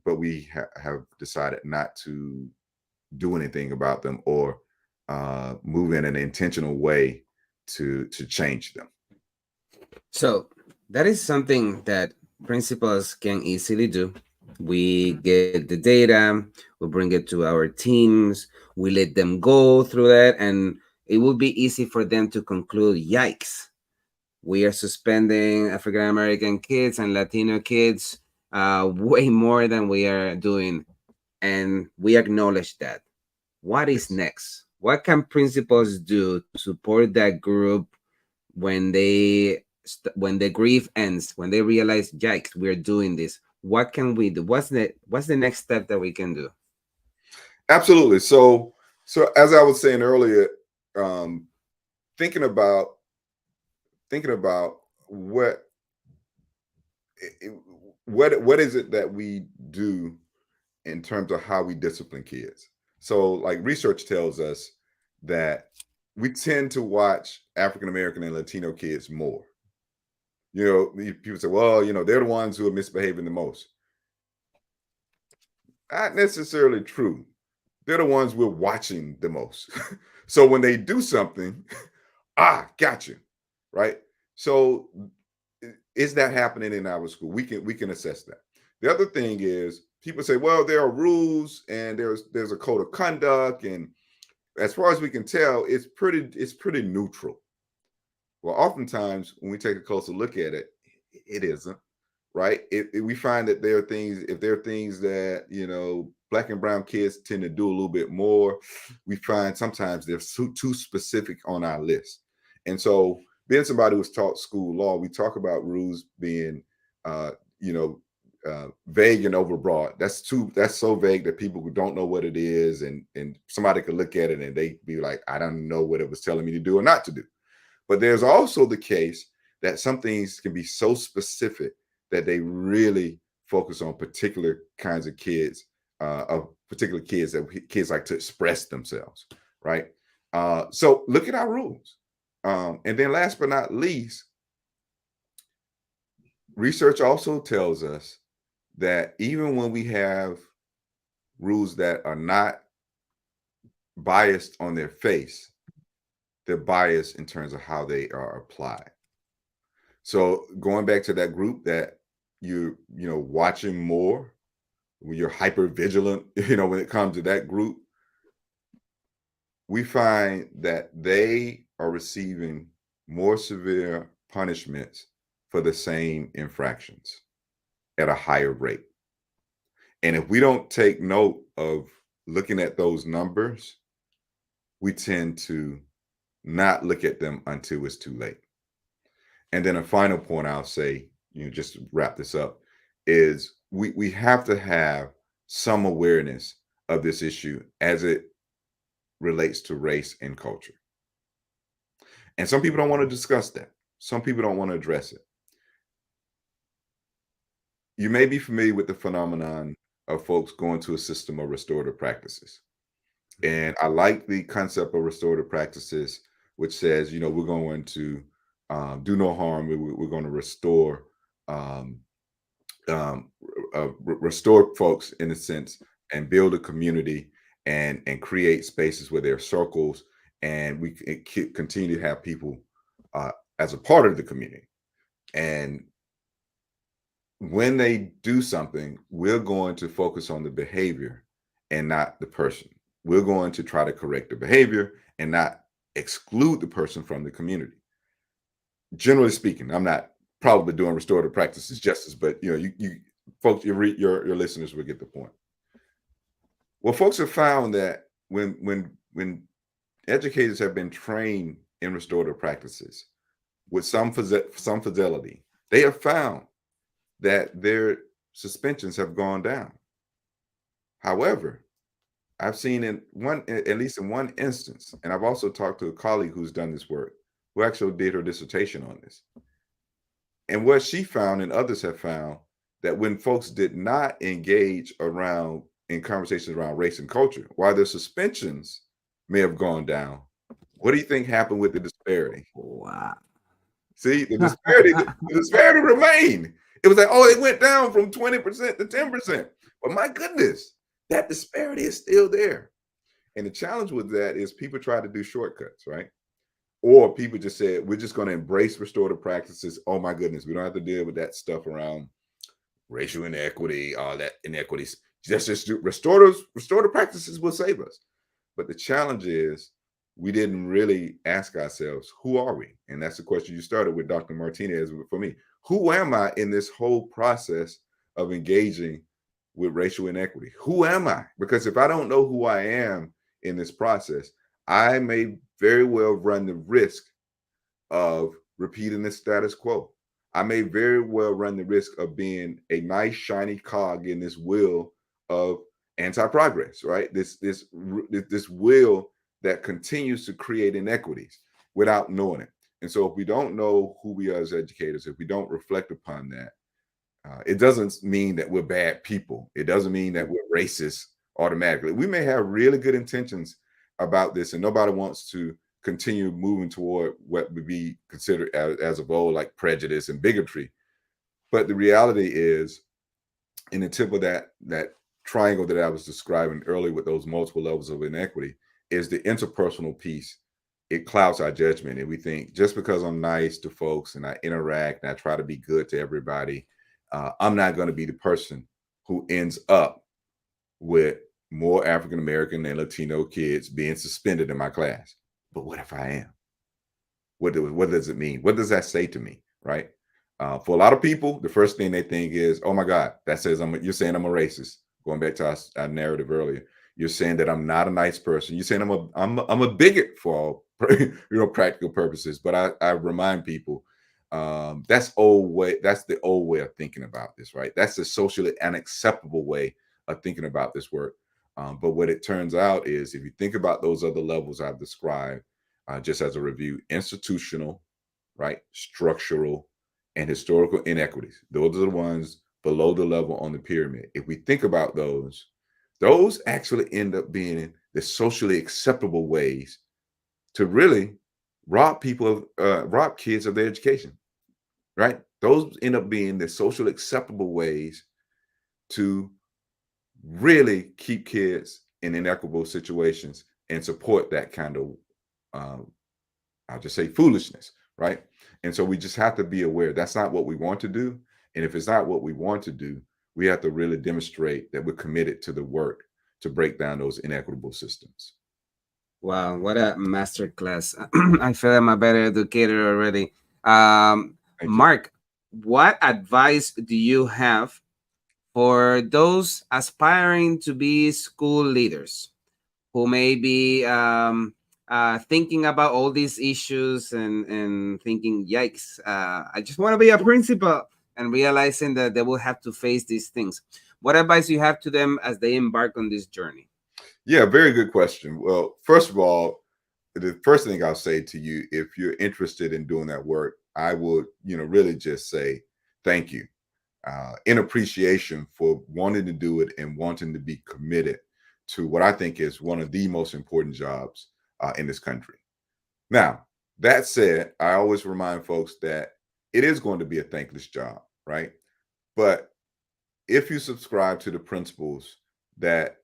but we have decided not to do anything about them or move in an intentional way to change them. So that is something that principals can easily do. We get the data, we bring it to our teams, we let them go through that, and it will be easy for them to conclude, yikes, we are suspending African American kids and Latino kids way more than we are doing, and we acknowledge that. What is next? What can principals do to support that group when the grief ends, when they realize, yikes, we're doing this? What can we do? What's the next step that we can do? Absolutely. So as I was saying earlier, thinking about what is it that we do in terms of how we discipline kids. So like research tells us that we tend to watch African American and Latino kids more. People say, well, they're the ones who are misbehaving the most. Not necessarily true. They're the ones we're watching the most. So when they do something, got you, right? So is that happening in our school? We can assess that. The other thing is people say, well, there are rules and there's a code of conduct, and as far as we can tell, it's pretty neutral. Well, oftentimes when we take a closer look at it, it isn't, right? We find that there are things that Black and brown kids tend to do a little bit more, we find sometimes they're too specific on our list. And so being somebody who's taught school law, we talk about rules being vague and overbroad. That's so vague that people who don't know what it is, and somebody could look at it and they be like, I don't know what it was telling me to do or not to do. But there's also the case that some things can be so specific that they really focus on particular kinds of kids, of particular kids that kids like to express themselves, right? So look at our rules. And then last but not least, research also tells us that even when we have rules that are not biased on their face, they're biased in terms of how they are applied. So going back to that group that you watching more, when you're hyper vigilant, when it comes to that group, we find that they are receiving more severe punishments for the same infractions at a higher rate. And if we don't take note of looking at those numbers, we tend to not look at them until it's too late. And then a final point I'll say, just to wrap this up, is we have to have some awareness of this issue as it relates to race and culture. And some people don't want to discuss that. Some people don't want to address it. You may be familiar with the phenomenon of folks going to a system of restorative practices. And I like the concept of restorative practices, which says, we're going to do no harm. We're going to restore restore folks in a sense and build a community and create spaces where there are circles and we can continue to have people as a part of the community. And when they do something, we're going to focus on the behavior and not the person. We're going to try to correct the behavior and not exclude the person from the community. Generally speaking, I'm not probably doing restorative practices justice, but you folks, your listeners will get the point. Well, folks have found that when educators have been trained in restorative practices with some fidelity, they have found that their suspensions have gone down. However, I've seen at least in one instance, and I've also talked to a colleague who's done this work, who actually did her dissertation on this. And what she found and others have found that when folks did not engage in conversations around race and culture, while their suspensions may have gone down, what do you think happened with the disparity? Wow. See, the disparity remained. It was like, it went down from 20% to 10%. But my goodness, that disparity is still there. And the challenge with that is people try to do shortcuts, right? Or people just said, we're just going to embrace restorative practices. Oh my goodness, we don't have to deal with that stuff around racial inequity, all that inequities. Just do restorative practices will save us. But the challenge is we didn't really ask ourselves, who are we? And that's the question you started with, Dr. Martinez, for me. Who am I in this whole process of engaging with racial inequity? Who am I? Because if I don't know who I am in this process, I may very well run the risk of repeating the status quo. I may very well run the risk of being a nice shiny cog in this wheel of anti-progress, right? This wheel that continues to create inequities without knowing it. And so if we don't know who we are as educators, if we don't reflect upon that, it doesn't mean that we're bad people. It doesn't mean that we're racist automatically. We may have really good intentions about this, and nobody wants to continue moving toward what would be considered as of old, like prejudice and bigotry. But the reality is, in the tip of that triangle that I was describing earlier with those multiple levels of inequity, is the interpersonal piece. It clouds our judgment. And we think just because I'm nice to folks and I interact and I try to be good to everybody, I'm not going to be the person who ends up with more African-American and Latino kids being suspended in my class. But what if I am? What does it mean? What does that say to me, right? For a lot of people, the first thing they think is, oh my God, that says you're saying I'm a racist. Going back to our narrative earlier, you're saying that I'm not a nice person. You're saying I'm a bigot for all practical purposes. But I remind people, that's old way. That's the old way of thinking about this, right? That's the socially unacceptable way of thinking about this work. But what it turns out is, if you think about those other levels I've described, just as a review, institutional, right, structural, and historical inequities. Those are the ones below the level on the pyramid. If we think about those, those actually end up being the socially acceptable ways to really rob people of rob kids of their education, right? Those end up being the social acceptable ways to really keep kids in inequitable situations and support that kind of um, I'll just say foolishness, right? And so we just have to be aware that's not what we want to do. And if it's not what we want to do, we have to really demonstrate that we're committed to the work to break down those inequitable systems. Wow, what a masterclass. I feel I'm a better educator already. Thank you. Mark, what advice do you have for those aspiring to be school leaders who may be thinking about all these issues and thinking, yikes, I just want to be a principal, and realizing that they will have to face these things? What advice do you have to them as they embark on this journey? Yeah, very good question. Well, first of all, the first thing I'll say to you, if you're interested in doing that work, I would, really just say thank you in appreciation for wanting to do it and wanting to be committed to what I think is one of the most important jobs in this country. Now, that said, I always remind folks that it is going to be a thankless job, right? But if you subscribe to the principles that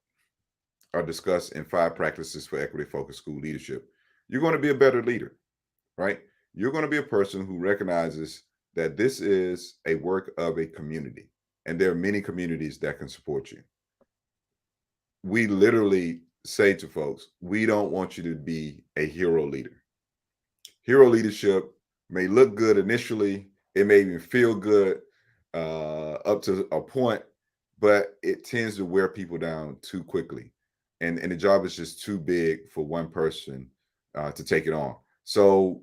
are discussed in 5 Practices for Equity Focused School Leadership, you're going to be a better leader, right? You're going to be a person who recognizes that this is a work of a community, and there are many communities that can support you. We literally say to folks, we don't want you to be a hero leader. Hero leadership may look good initially, it may even feel good up to a point, but it tends to wear people down too quickly. And the job is just too big for one person to take it on. So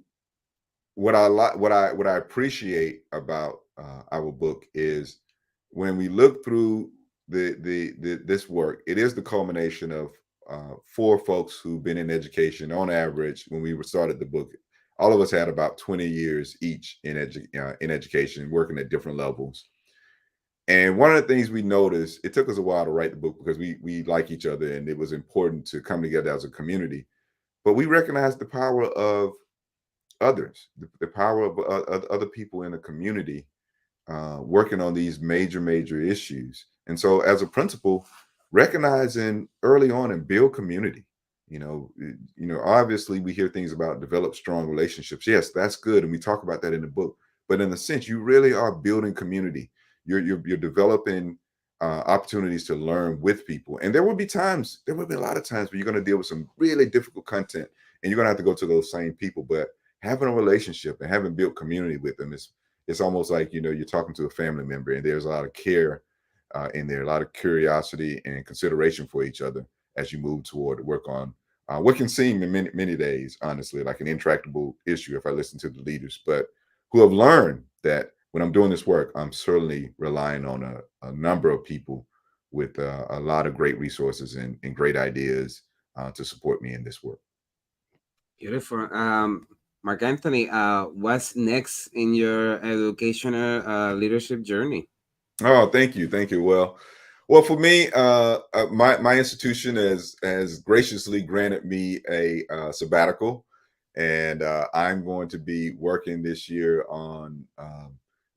what I like, what I appreciate about our book is when we look through the this work, it is the culmination of 4 folks who've been in education on average. When we started the book, all of us had about 20 years each in education, working at different levels. And one of the things we noticed, it took us a while to write the book because we like each other, and it was important to come together as a community. But we recognized the power of others, the power of other people in the community working on these major issues. And so, as a principal, recognizing early on and build community. Obviously, we hear things about develop strong relationships. Yes, that's good, and we talk about that in the book. But in a sense, you really are building community. You're developing opportunities to learn with people. And there will be a lot of times where you're going to deal with some really difficult content, and you're going to have to go to those same people. But having a relationship and having built community with them is it's almost like you're talking to a family member, and there's a lot of care in there, a lot of curiosity and consideration for each other as you move toward work on what can seem in many days, honestly, like an intractable issue if I listen to the leaders, but who have learned that when I'm doing this work, I'm certainly relying on a number of people with a lot of great resources and great ideas to support me in this work. Beautiful. Mark Anthony, what's next in your educational leadership journey? Oh, thank you. Well, for me, my institution has graciously granted me a sabbatical, and I'm going to be working this year on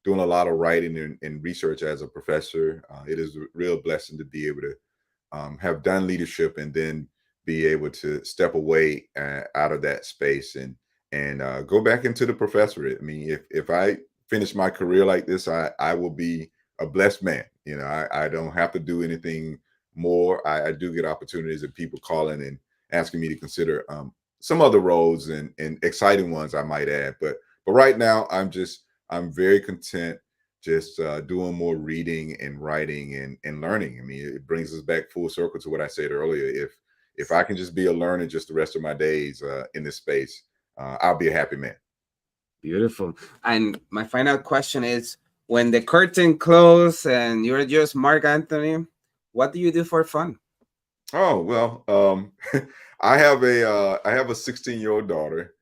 doing a lot of writing and research as a professor. It is a real blessing to be able to have done leadership and then be able to step away out of that space and go back into the professorate. I mean, if I finish my career like this, I will be a blessed man. I don't have to do anything more. I do get opportunities of people calling and asking me to consider some other roles and exciting ones, I might add. But right now, I'm very content just doing more reading and writing and learning. I mean, it brings us back full circle to what I said earlier. If I can just be a learner just the rest of my days in this space, I'll be a happy man. Beautiful. And my final question is, when the curtain closes and you're just Mark Anthony, what do you do for fun? Oh well, I have a 16-year-old daughter,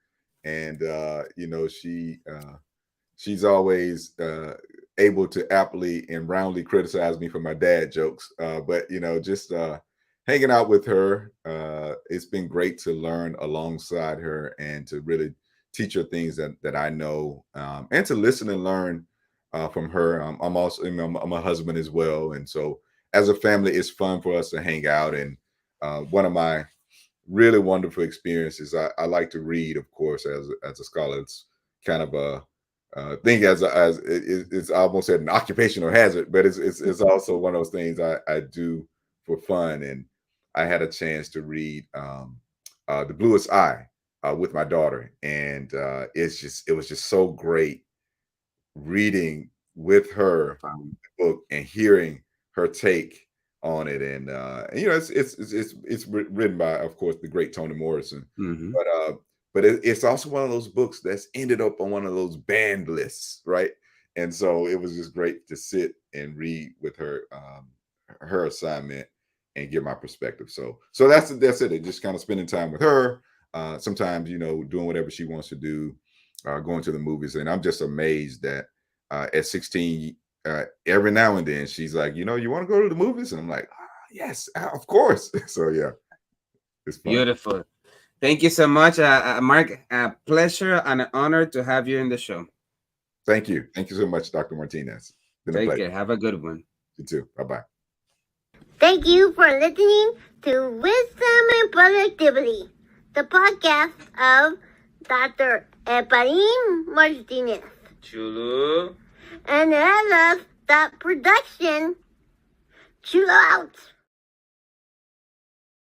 and she's always able to aptly and roundly criticize me for my dad jokes. But just hanging out with her. It's been great to learn alongside her and to really teach her things that I know, and to listen and learn from her. I'm also, I'm a husband as well, and so as a family, it's fun for us to hang out. And one of my really wonderful experiences, I like to read, of course, as a scholar. It's kind of a thing as it's almost an occupational hazard, but it's also one of those things I do for fun. And I had a chance to read The Bluest Eye with my daughter, and it was just so great reading with her Fun. the book and hearing her take on it. And it's written by, of course, the great Toni Morrison, Hmm. but it's also one of those books that's ended up on one of those banned lists, right? And so it was just great to sit and read with her, her assignment, and get my perspective. So that's it. It just kind of spending time with her. Sometimes, doing whatever she wants to do, going to the movies. And I'm just amazed that at 16, every now and then she's like, you want to go to the movies? And I'm like, yes, of course. So yeah, it's fun. Beautiful. Thank you so much, Mark. A pleasure and an honor to have you in the show. Thank you. Thank you so much, Dr. Martinez. Been a Take pleasure. care. Have a good one. You too. Bye-bye. Thank you for listening to Wisdom and Productivity, the podcast of Dr. Efraín Martinez. Chulo. And that production. Chill out.